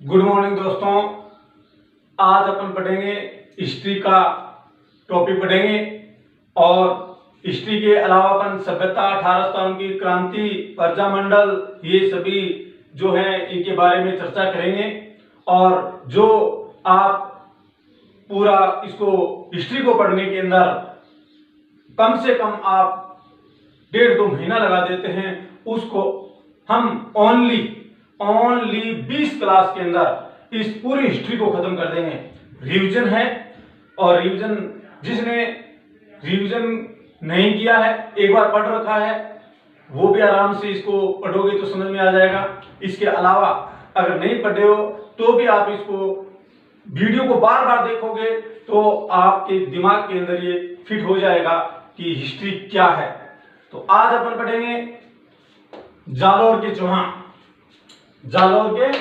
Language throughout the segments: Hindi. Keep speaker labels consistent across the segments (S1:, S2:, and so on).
S1: गुड मॉर्निंग दोस्तों। आज अपन पढ़ेंगे हिस्ट्री का टॉपिक पढ़ेंगे और हिस्ट्री के अलावा अपन सभ्यता, 18 स्थान की क्रांति, प्रजामंडल, ये सभी जो है इनके बारे में चर्चा करेंगे। और जो आप पूरा इसको हिस्ट्री को पढ़ने के अंदर कम से कम आप 1.5-2 महीना लगा देते हैं, उसको हम ओनली 20 क्लास के अंदर इस पूरी हिस्ट्री को खत्म कर देंगे। रिवीजन है और रिवीजन जिसने रिवीजन नहीं किया है, एक बार पढ़ रखा है, वो भी आराम से इसको पढ़ोगे तो समझ में आ जाएगा। इसके अलावा अगर नहीं पढ़े हो तो भी आप इसको वीडियो को बार बार देखोगे तो आपके दिमाग के अंदर ये फिट हो जाएगा कि हिस्ट्री क्या है। तो आज अपन पढ़ेंगे जालोर के चौहान। जालोर के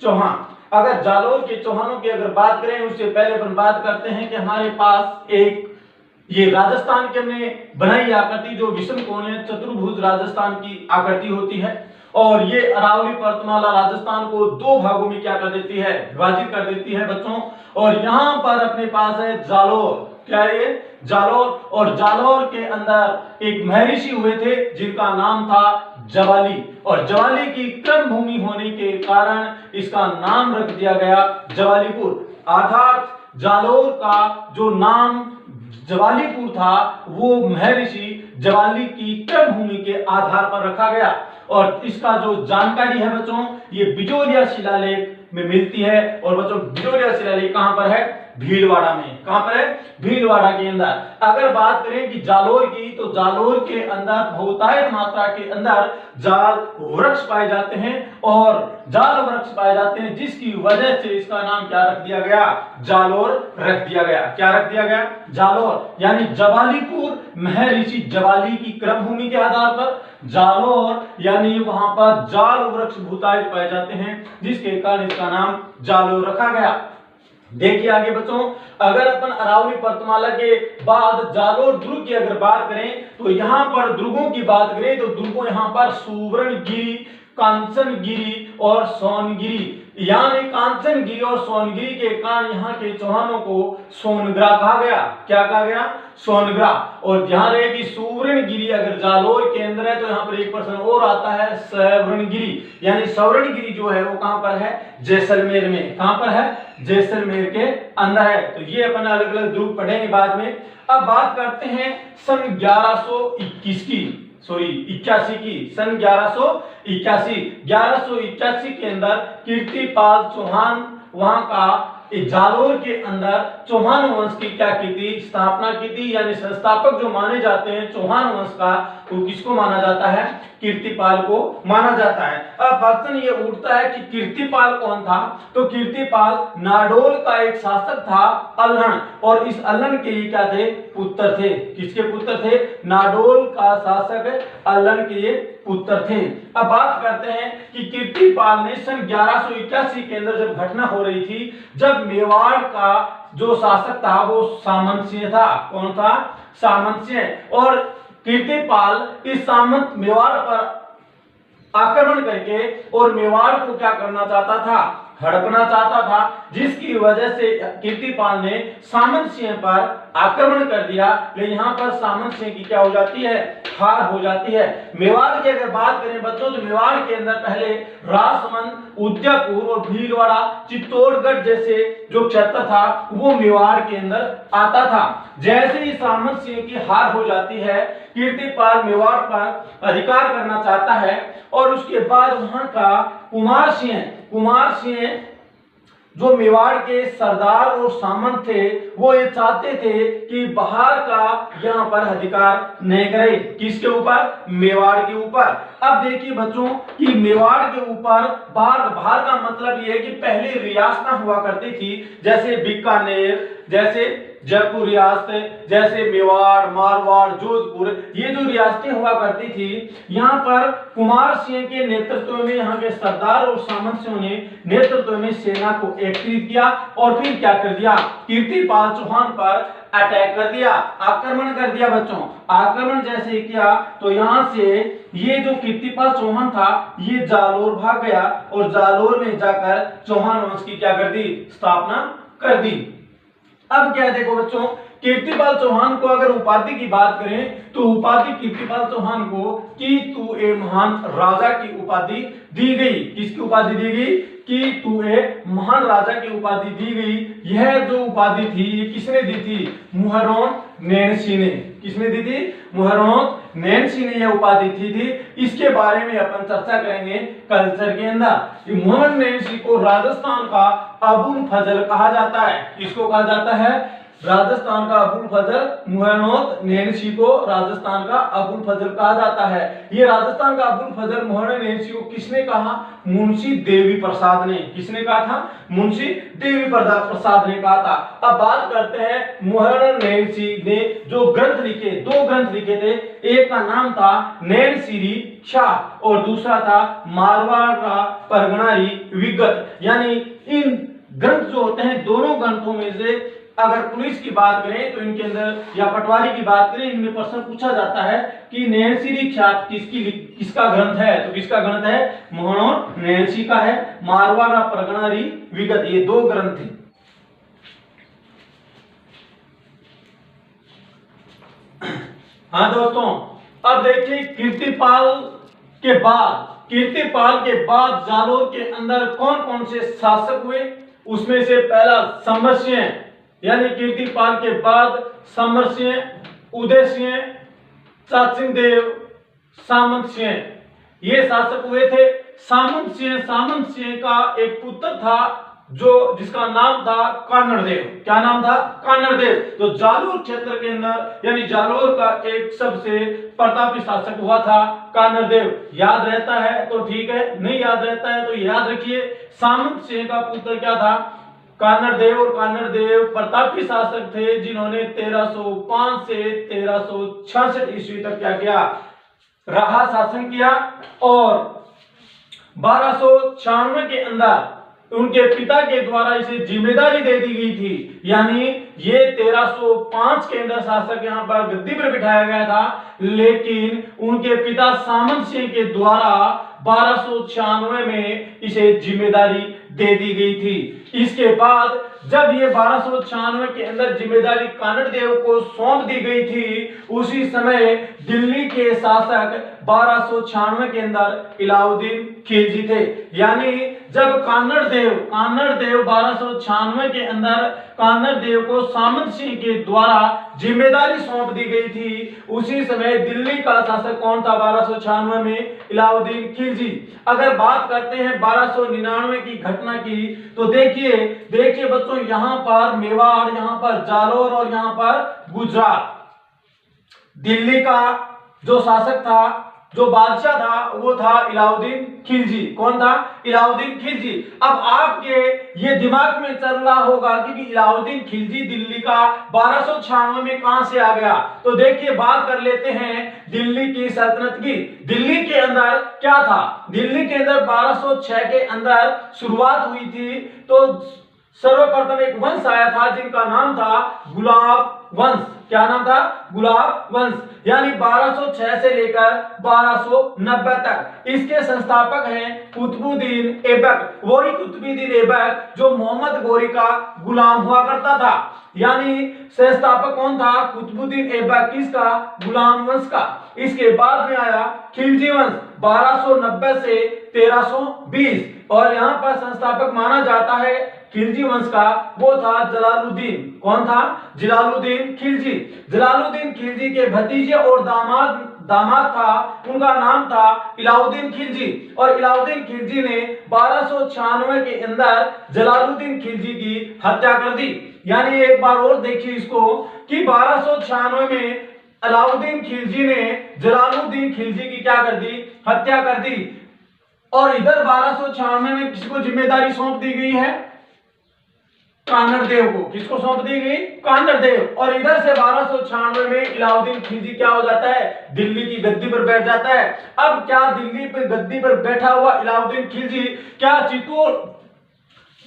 S1: चौहान, अगर जालोर के चौहानों की अगर बात करें, उससे पहले अपन बात करते हैं कि हमारे पास एक ये राजस्थान के हमने बनाई आकृति जो विषम कोणीय चतुर्भुज राजस्थान की आकृति होती है, और ये अरावली पर्वतमाला राजस्थान को 2 भागों में क्या कर देती है, विभाजित कर देती है बच्चों। और यहां पर अपने पास है जालोर। क्या है ये? जालोर। और जालोर के अंदर एक महर्षि हुए थे जिनका नाम था जवाली, और जवाली की क्रम भूमि होने के कारण इसका नाम रख दिया गया जवालीपुर। अर्थात जालोर का जो नाम जवालीपुर था वो महर्षि जवाली की क्रम भूमि के आधार पर रखा गया। और इसका जो जानकारी है बच्चों, ये बिजोलिया शिलालेख में मिलती है। और बच्चों बिजोलिया शिलालेख कहां पर है? भीलवाड़ा में। कहां पर है? भीलवाड़ा के अंदर। अगर बात करें कि जालोर की, तो जालोर के अंदर बहुतायत मात्रा के अंदर जाल वृक्ष पाए जाते हैं, और जाल वृक्ष पाए जाते हैं जिसकी वजह से इसका नाम क्या रख दिया गया? जालोर रख दिया गया। क्या रख दिया गया? जालोर। यानी जवालीपुर महर्षि जवाली की क्रम भूमि के आधार पर, जालोर यानी वहां पर जाल वृक्ष बहुतायत पाए जाते हैं जिसके कारण इसका नाम जालोर रखा गया। देखिए आगे बच्चों, अगर अपन अरावली पर्वतमाला के बाद जालोर दुर्ग की अगर बात करें, तो यहां पर दुर्गों की बात करें तो दुर्गों यहां पर सुवर्णगिरी, कांचनगिरी और सोनगिरी, यानी कांचनगिरी और सोनगिरी के कारण यहाँ के चौहानों को सोनग्रा कहा गया। क्या कहा गया? सोनग्रा। और ध्यान रहे कि सुवर्णगिरी अगर जालोर के अंदर है तो यहाँ पर एक प्रश्न और आता है सवर्णगिरी, यानी सवर्णगिरी जो है वो कहां पर है? जैसलमेर में। कहां पर है? जैसलमेर के अंदर है। तो ये अपन अलग अलग दुर्ग पढ़ेंगे बाद में। अब बात करते हैं सन 1121 की, सॉरी 81 की, सन 1181 के अंदर कीर्तिपाल चौहान वहां का जालोर के अंदर चौहान वंश की क्या की थी? स्थापना की थी। यानी संस्थापक जो माने जाते हैं चौहान वंश का, वो किसको माना जाता है? कीर्तिपाल को माना जाता है। अब प्रश्न ये उठता है कि कीर्तिपाल कौन था? तो कीर्तिपाल नाडोल का एक शासक था, अल्हण, और इस अल्हण के ये क्या थे? पुत्र थे। किसके पुत्र थे? नाडोल का शासक अल्हण के ये पुत्र थे। अब बात करते हैं कि कीर्तिपाल ने सन 1181 के अंदर जब घटना हो रही थी, जब मेवाड़ का जो शासक था वो सामंत सिंह था। कौन था? सामंत सिंह। और कीर्तिपाल इस सामंत मेवाड़ पर आक्रमण करके और मेवाड़ को क्या करना चाहता था? हड़पना चाहता था, जिसकी वजह से कीर्तिपाल ने सामंत सिंह पर आक्रमण कर दिया। लेकिन यहाँ पर सामंत सिंह की क्या हो जाती है? हार हो जाती है। मेवाड़ की अगर बात करें बच्चों, तो मेवाड़ के अंदर पहले राजसमंद, उदयपुर और भीलवाड़ा, चित्तौड़गढ़ जैसे जो क्षेत्र था वो मेवाड़ के अंदर आता था। जैसे ही सामंत सिंह की हार हो जाती है, कीर्तिपाल मेवाड़ पर अधिकार करना चाहता है, और उसके बाद वहां का कुमार सिंह जो मेवाड़ के सरदार और सामंत थे, वो ये चाहते थे कि बाहर का यहाँ पर अधिकार नहीं करे। किसके ऊपर? मेवाड़ के ऊपर। अब देखिए बच्चों कि मेवाड़ के ऊपर बाहर का मतलब ये है कि पहले रियासतें हुआ करती थी, जैसे बीकानेर, जैसे जयपुर रियासत, जैसे मेवाड़, मारवाड़, जोधपुर, ये जो रियासतें हुआ करती थी, यहाँ पर कुमार सिंह के नेतृत्व में यहाँ के सरदार और सामंत सिंह ने नेतृत्व में सेना को एकत्रित किया, और फिर क्या कर दिया? कीर्तिपाल चौहान पर अटैक कर दिया, आक्रमण कर दिया बच्चों। आक्रमण जैसे किया तो यहाँ से ये जो कीर्तिपाल चौहान था ये जालोर भाग गया और जालोर में जाकर चौहान वंश की क्या कर दी, स्थापना कर दी। अब क्या देखो बच्चों, कीर्तिपाल चौहान को अगर उपाधि की बात करें तो उपाधि कीर्तिपाल चौहान को कि तू ए महान राजा की उपाधि दी गई। किसकी उपाधि दी गई, कि तू ए महान राजा की उपाधि दी गई। यह जो उपाधि थी ये किसने दी थी, मुहर्रोम नैनसी ने। किसने दी थी, मुहर्रोम नैनसी ने यह उपाधि दी थी। इसके बारे में अपन चर्चा करेंगे कल्चर के अंदर। मुहर्रोम नैनसी को राजस्थान का अबुल फजल कहा जाता है। किसको कहा जाता है, राजस्थान का अबुल फजल। मुहर्रोम नैनसी को राजस्थान का अबुल फजल कहा जाता है। ये राजस्थान का अबुल फजल मुहर्रोम नैनसी को किसने कहा, मुंशी देवी प्रसाद ने। किसने कहा था, मुंशी देवी प्रसाद ने कहा था। अब बात करते हैं मुहर्रोम नैनसी ने जो ग्रंथ लिखे, दो ग्रंथ लिखे थे। एक का नाम था नैनसीरी शाह और दूसरा था मारवाड़ा परगनारी विगत। यानी इन ग्रंथ जो होते हैं दोनों ग्रंथों में से अगर पुलिस की बात करें तो इनके अंदर या पटवारी की बात करें इनमें प्रश्न पूछा जाता है कि नैनसीरी ख्यात किसका ग्रंथ है, तो किसका ग्रंथ है, मुहर्रोम नैनसी का है। मारवाड़ा परगनारी विगत, ये दो ग्रंथ थे। हाँ दोस्तों, अब देखिए कीर्तिपाल के बाद जालोर के अंदर कौन कौन से शासक हुए। उसमें से पहला समरसिंह, यानी कीर्तिपाल के बाद समरसिंह, उदयसिंह, चाचिंग देव, सामंत सिंह, ये शासक हुए थे। सामंत सिंह का एक पुत्र था जो जिसका नाम था कान्हड़देव। क्या नाम था, कान्हड़देव। तो जालोर क्षेत्र के अंदर यानी जालोर का एक सबसे प्रतापी शासक हुआ था कान्हड़देव। याद रहता है तो ठीक है, नहीं याद रहता है तो याद रखिए। सामंत सिंह का पुत्र क्या था, कान्हड़देव। और कान्हड़देव प्रतापी शासक थे जिन्होंने 1305 से 1366 ईस्वी तक क्या किया, रहा शासन किया। और 1296 के अंदर उनके पिता के द्वारा इसे जिम्मेदारी दे दी गई थी। यानी ये 1305 के अंदर शासक यहाँ पर गद्दी पर बिठाया गया था, लेकिन उनके पिता सामंत सिंह के द्वारा 1296 में इसे जिम्मेदारी दे दी गई थी। इसके बाद जब ये 1296 के अंदर जिम्मेदारी कान्हड़देव को सौंप दी गई थी, उसी समय दिल्ली के शासक 1296 के अंदर इलाउद्दीन खिलजी थे। यानी जब कान्हड़देव 1296 के अंदर कान्हड़देव को सामंत सिंह के द्वारा जिम्मेदारी सौंप दी गई थी, उसी समय दिल्ली का शासक कौन था 1296 में, इलाउद्दीन खिलजी। अगर बात करते हैं 1299 की घटना की तो देखिए बच्चों, यहाँ पर मेवाड़, यहाँ पर जालोर और यहाँ पर गुजरात। दिल्ली का जो शासक था, जो बादशाह था, वो था इलाउद्दीन खिलजी। कौन था, इलाउद्दीन खिलजी। अब आपके ये दिमाग में चल रहा होगा कि इलाउद्दीन खिलजी दिल्ली का 1296 में कहां से आ गया। तो देखिए बात कर लेते हैं दिल्ली की सल्तनत की। दिल्ली के अंदर क्या था, दिल्ली के अंदर 1206 के अंदर शुरुआत हुई थी। तो सर्वप्रथम एक वंश आया था जिनका नाम था गुलाब वंश। क्या नाम था, गुलाब वंश। यानी 1206 से लेकर 1290 तक। इसके संस्थापक हैं कुतुबुद्दीन ऐबक। वही कुतुबुद्दीन ऐबक जो मोहम्मद गोरी का गुलाम हुआ करता था। यानी संस्थापक कौन था, कुतुबुद्दीन ऐबक। किसका, गुलाम वंश का। इसके बाद में आया खिलजी वंश 1290 से 1320। और यहाँ पर संस्थापक माना जाता है खिलजी वंश का, वो था जलालुद्दीन। कौन था, जलालुद्दीन खिलजी। जलालुद्दीन खिलजी के भतीजे और दामाद था, उनका नाम था इलाउद्दीन खिलजी। और इलाउद्दीन खिलजी ने 1296 के अंदर जलालुद्दीन खिलजी की हत्या कर दी। यानी एक बार और देखिए इसको कि 1296 में अलाउद्दीन खिलजी ने जलालुद्दीन खिलजी की क्या कर दी, हत्या कर दी। और इधर 1296 में किसको जिम्मेदारी सौंप दी गई है, कान्हड़देव को। किसको सौंप दी गई, कान्हड़देव। और इधर से 1296 में इलाउद्दीन खिलजी क्या हो जाता है, दिल्ली की गद्दी पर बैठ जाता है। अब क्या दिल्ली पर गद्दी पर बैठा हुआ इलाउद्दीन खिलजी क्या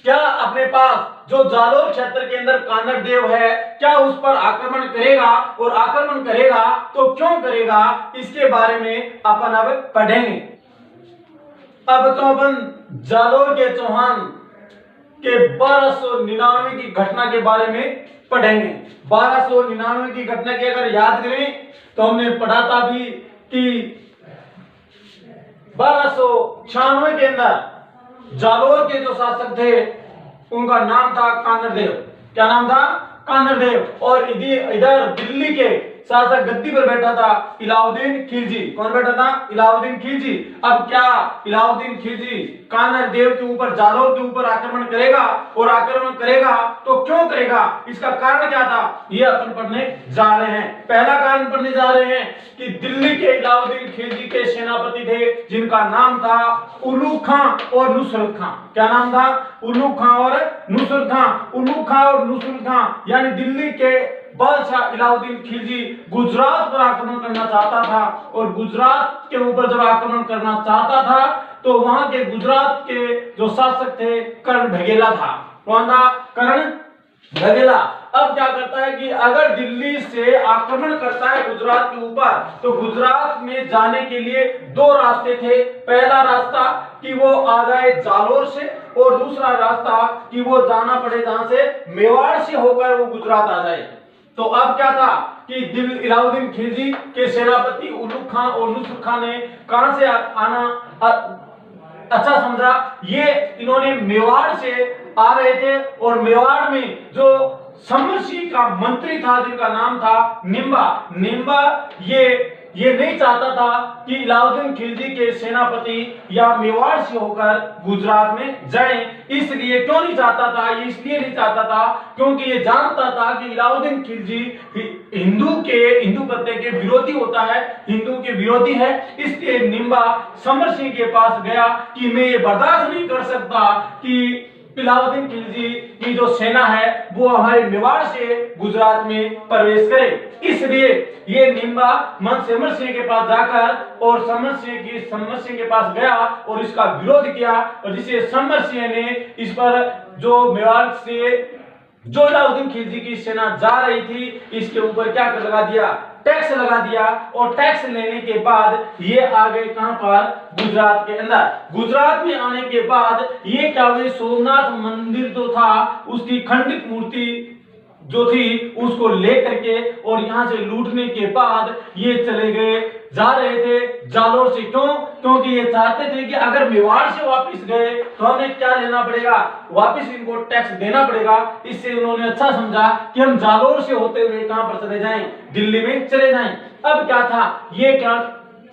S1: क्या अपने पास जो जालोर क्षेत्र के अंदर कानड़ देव है, क्या उस पर आक्रमण करेगा, और आक्रमण करेगा तो क्यों करेगा, इसके बारे में अपन अब पढ़ेंगे। अब तो अपन जालोर के चौहान के 1299 की घटना के बारे में पढ़ेंगे। 1299 की घटना की अगर याद करें तो हमने पढ़ा था भी कि 1296 के अंदर जालोर के जो शासक थे उनका नाम था कानड़देव। क्या नाम था? कानड़देव। और इधर दिल्ली के शासक गद्दी पर बैठा था इलाउद्दीन खिलजी। कौन बैठा था? इलाउद्दीन खिलजी। अब क्या इलाउद्दीन खिलजी कानड़देव के ऊपर, जालोर के ऊपर आक्रमण करेगा, और आक्रमण करेगा तो क्यों करेगा, इसका कारण क्या था, ये अपन पढ़ने जा रहे हैं। पहला कारण पढ़ने जा रहे हैं कि दिल्ली के इलाउद्दीन खिलजी के सेनापति थे जिनका नाम था उल्लू खां और नुसरत खां। क्या नाम था? उल्लू खां और नुसरत खां। उल्लू खां और नुसरत खां यानी दिल्ली के बादशाह इलाउद्दीन खिलजी गुजरात पर आक्रमण करना चाहता था, और गुजरात के ऊपर जब आक्रमण करना चाहता था तो वहां के गुजरात के जो शासक थे कर्ण भगेला था। कौन था? कर्ण भगेला। अब क्या करता है कि अगर दिल्ली से आक्रमण करता है गुजरात के ऊपर, तो गुजरात में जाने के लिए दो रास्ते थे। पहला रास्ता कि वो आ जाए जालोर से, और दूसरा रास्ता कि वो जाना पड़े जहां से मेवाड़ से होकर वो गुजरात आ जाए। तो अब क्या था कि इलाउद्दीन खिलजी के सेनापति उल्लू खां और नुसरत खां ने कहां से आना अच्छा समझा। ये इन्होंने मेवाड़ से आ रहे थे, और मेवाड़ में जो समर सिंह का मंत्री था जिनका नाम था निम्बा ये नहीं चाहता था कि इलाउद्दीन खिलजी के सेनापति या मेवाड़ से होकर गुजरात में जाएं। इसलिए क्यों नहीं चाहता था? ये इसलिए नहीं चाहता था क्योंकि ये जानता था कि इलाउद्दीन खिलजी हिंदू पत्ते के विरोधी होता है, हिंदू के विरोधी है। इसलिए निम्बा समर सिंह के पास गया कि मैं ये बर्दाश्त नहीं कर सकता कि इलाउद्दीन खिलजी की जो सेना है वो हमारे मेवाड़ से गुजरात में प्रवेश करे। इसलिए ये निम्बा समर सिंह के पास जाकर और समर सिंह के पास गया और इसका विरोध किया, और जिसे समर सिंह ने इस पर जो मेवाड़ से जो इलाउद्दीन खिलजी की सेना जा रही थी इसके ऊपर क्या लगा दिया? टैक्स लगा दिया। और टैक्स लेने के बाद ये आ गए कहां पर? गुजरात के अंदर। गुजरात में आने के बाद ये क्या हुए? सोमनाथ मंदिर जो था उसकी खंडित मूर्ति जो थी उसको लेकर के, और यहां से लूटने के बाद ये चले गए, जा रहे थे जालोर से। क्यों? क्योंकि ये चाहते थे कि अगर मेवाड़ से वापस गए तो हमें क्या लेना पड़ेगा? वापस इनको टैक्स देना पड़ेगा। इससे उन्होंने अच्छा समझा कि हम जालोर से होते हुए कहां पर चले जाएं? दिल्ली में चले जाएं। अब क्या था? ये क्या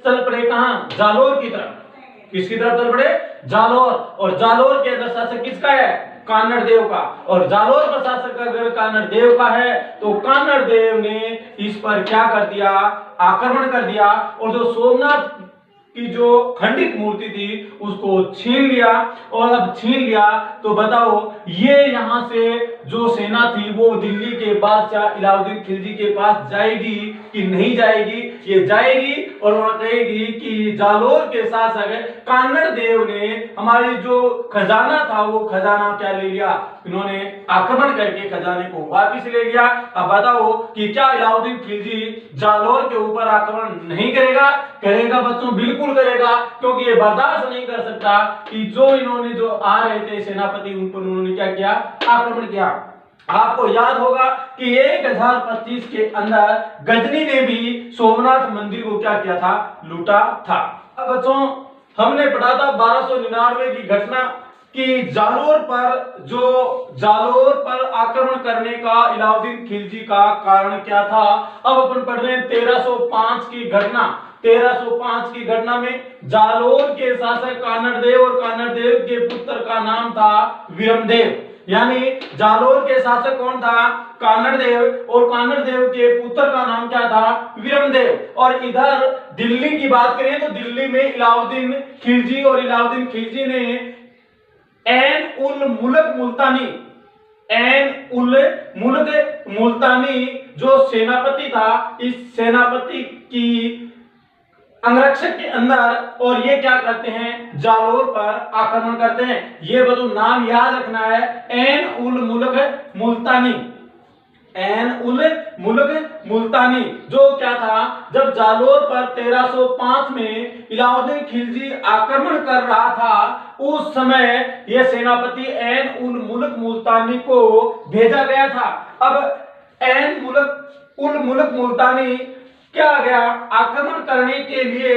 S1: चल पड़े? कहां? जालोर की तरफ। किसकी तरफ चल पड़े? जालोर। और जालोर के अंदर शासक किसका है? कानड़देव का। और जालोर का शासक अगर कानड़देव का है तो कानड़देव ने इस पर क्या कर दिया? आक्रमण कर दिया, और जो सोमनाथ की जो खंडित मूर्ति थी उसको छीन लिया। और अब छीन लिया तो बताओ ये यहां से जो सेना थी वो दिल्ली के बादशाह इलाउद्दीन खिलजी के पास जाएगी कि नहीं जाएगी? ये जाएगी और वहां कहेगी कि जालोर के शासक कानड़देव ने हमारी जो खजाना था वो खजाना क्या ले लिया? इन्होंने आक्रमण करके खजाने को वापस ले लिया। अब बताओ कि क्या इलाउद्दीन खिलजी जालोर के ऊपर आक्रमण नहीं करेगा? करेगा बच्चों, बिल्कुल करेगा, क्योंकि ये बर्दाश्त नहीं कर सकता कि जो आ रहे थे सेनापति उन पर उन्होंने क्या किया? आक्रमण किया। आपको याद होगा कि 1025 के अंदर गजनी ने भी सोमनाथ मंदिर को क्या किया था? लूटा था। अब बच्चों हमने पढ़ा था 1299 की घटना कि जालोर पर आक्रमण करने का इलाउद्दीन खिलजी का कारण क्या था। अब अपन पढ़ रहे हैं 1305 की घटना। 1305 की घटना में जालोर के शासक कानड़देव और कानड़देव के पुत्र का नाम था विरमदेव। यानी जालोर के शासक कौन था? कानड़देव, और कानड़देव के पुत्र का नाम क्या था? विरमदेव। और इधर दिल्ली की बात करें तो दिल्ली में इलाउद्दीन खिलजी ने एन उल मुल्तानी जो सेनापति था, इस सेनापति की अंगरक्षक के अंदर और ये क्या करते हैं, जालोर पर आक्रमण करते हैं। ये बदू नाम याद रखना है, ऐन उल मुल्क मुल्तानी, ऐन उल मुल्क मुल्तानी। जो क्या था, जब जालोर पर 1305 में इलाउद्दीन खिलजी आक्रमण कर रहा था, उस समय यह सेनापति ऐन उल मुल्क मुल्तानी को भेजा गया था। अब ऐन उल मुल्क मुल्तानी क्या गया, आक्रमण करने के लिए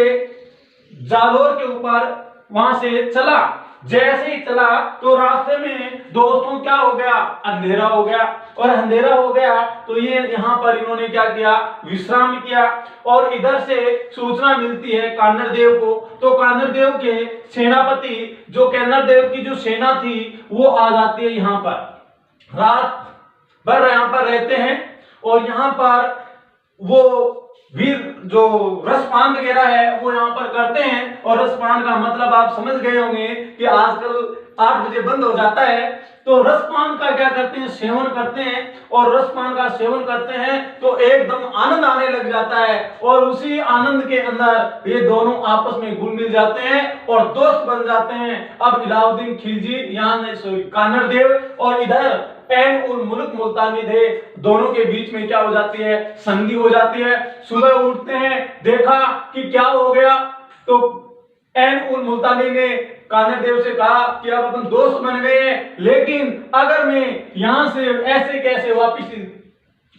S1: जालोर के ऊपर वहां से चला। जैसे ही चला तो रास्ते में दोस्तों क्या हो गया, अंधेरा हो गया, और अंधेरा हो गया तो ये यहाँ पर इन्होंने क्या किया, विश्राम किया। और इधर से सूचना मिलती है कान्हड़ देव को, तो कान्हड़ देव के सेनापति, जो कान्हड़ देव की जो सेना थी वो आ जाती है यहाँ पर, रात भर यहाँ पर रहते हैं। और यहाँ पर वो वीर जो रसपान वगैरह है वो यहाँ पर करते हैं। और रसपान का मतलब आप समझ गए होंगे कि आजकल 8 बजे बंद हो जाता है, तो रसपान का क्या करते हैं, सेवन करते हैं। और रसपान का सेवन करते हैं तो एकदम आनंद आने लग जाता है, और उसी आनंद के अंदर ये दोनों आपस में घुल मिल जाते हैं और दोस्त बन जाते हैं। अब इलाउद्दीन खिलजी यहाँ कान्हड़ देव और इधर ऐन उल मुल्क मुल्तानी थे, दोनों के बीच में क्या हो जाती है, संधि हो जाती है। सुबह उठते हैं, देखा कि क्या हो गया, तो ऐन उल मुल्तानी ने कान्हड़ देव से कहा कि अब अपन दोस्त बन गए हैं, लेकिन अगर मैं यहां से ऐसे कैसे वापिस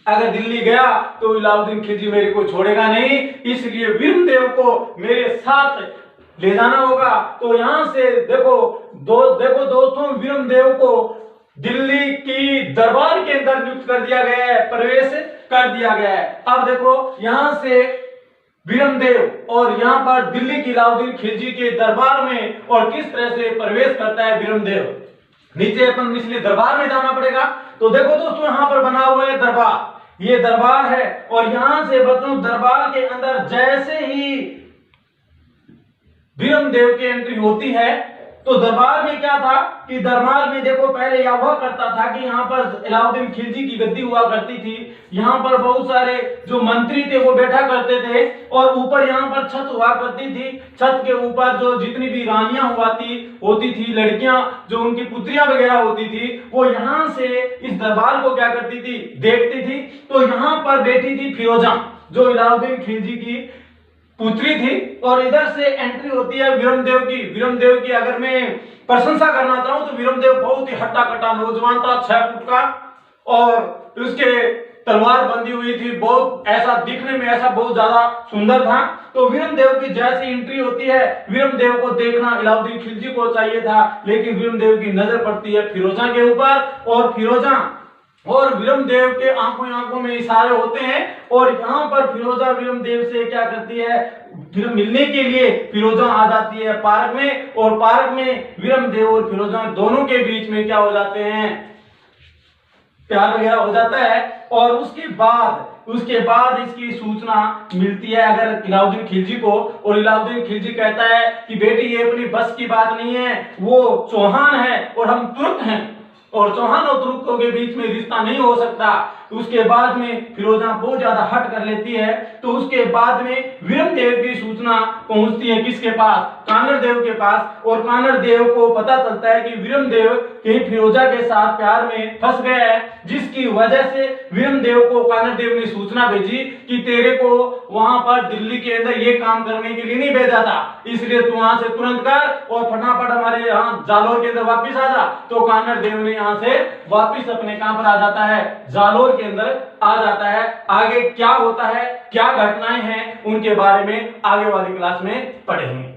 S1: अगर दिल्ली गया तो इलाउद्दीन खिलजी मेरे को छोड़ेगा नहीं, इसलिए वीरमदेव को मेरे साथ ले जाना होगा। तो यहां से देखो दोस्तों, वीरमदेव को दिल्ली की दरबार के अंदर नियुक्त कर दिया गया है, प्रवेश कर दिया गया है। अब देखो यहां से वीरमदेव और यहां पर दिल्ली की इलाउद्दीन खिलजी के दरबार में और किस तरह से प्रवेश करता है वीरमदेव। नीचे अपन इसलिए दरबार में जाना पड़ेगा। तो देखो दोस्तों, यहां पर बना हुआ है दरबार, ये दरबार है। और यहां से बच्चों दरबार के अंदर जैसे ही वीरमदेव की एंट्री होती है, तो दरबार में क्या था कि दरबार में देखो पहले यह हुआ करता था कि यहाँ पर इलाउद्दीन खिलजी की गद्दी हुआ करती थी। यहाँ पर बहुत सारे जो मंत्री थे वो बैठा करते थे, और ऊपर यहाँ पर छत हुआ करती थी। छत के ऊपर जो जितनी भी रानियां होती थी, लड़कियां जो उनकी पुत्रियां वगैरह होती थी, वो यहाँ से इस दरबार को क्या करती थी, देखती थी। तो यहाँ पर बैठी थी फिरोजा, जो इलाउद्दीन खिलजी की पुत्री थी। और इधर से एंट्री होती है वीरमदेव की। वीरमदेव की अगर मैं प्रशंसा करना चाहूं तो वीरमदेव बहुत ही हट्टा कट्टा नौजवान था, 6 फुट का, और उसके तलवार बंधी हुई थी, बहुत ऐसा दिखने में ऐसा बहुत ज्यादा सुंदर था। तो वीरमदेव की जैसी एंट्री होती है, वीरमदेव को देखना इलाउद्दीन खिलजी को चाहिए था, लेकिन वीरमदेव की नजर पड़ती है फिरोजा के ऊपर, और फिरोजा और वीरमदेव के आंखों में इशारे होते हैं। और यहाँ पर फिरोजा वीरमदेव से क्या करती है, फिर मिलने के लिए फिरोजा आ जाती है पार्क में, और पार्क में वीरमदेव और फिरोजा दोनों के बीच में क्या हो जाते हैं, प्यार वगैरह हो जाता है। और उसके बाद इसकी सूचना मिलती है अगर इलाउद्दीन खिलजी को, और इलाउद्दीन खिलजी कहता है कि बेटी ये अपनी बस की बात नहीं है, वो चौहान है और हम तुर्क हैं, और चौहान और तुर्कों के बीच में रिश्ता नहीं हो सकता। उसके बाद में फिरोजा बहुत ज्यादा हट कर लेती है। तो उसके बाद में वीरमदेव की सूचना पहुंचती है किसके पास, कान्हड़ देव के पास। और कान्हड़ देव को पता चलता है कि वीरमदेव कहीं फिरोजा के साथ प्यार में फंस गया है, जिसकी वजह से वीरमदेव को कान्हड़ देव ने सूचना भेजी कि तेरे को वहां पर दिल्ली के अंदर ये काम करने के लिए नहीं भेजा था, इसलिए तू वहां से तुरंत कर और फटाफट हमारे यहाँ जालोर के अंदर वापिस आ जा। तो कान्हड़ देव ने यहाँ से वापिस अपने काम पर आ जाता है, जालोर के अंदर आ जाता है। आगे क्या होता है, क्या घटनाएं हैं, उनके बारे में आगे वाली क्लास में पढ़ेंगे।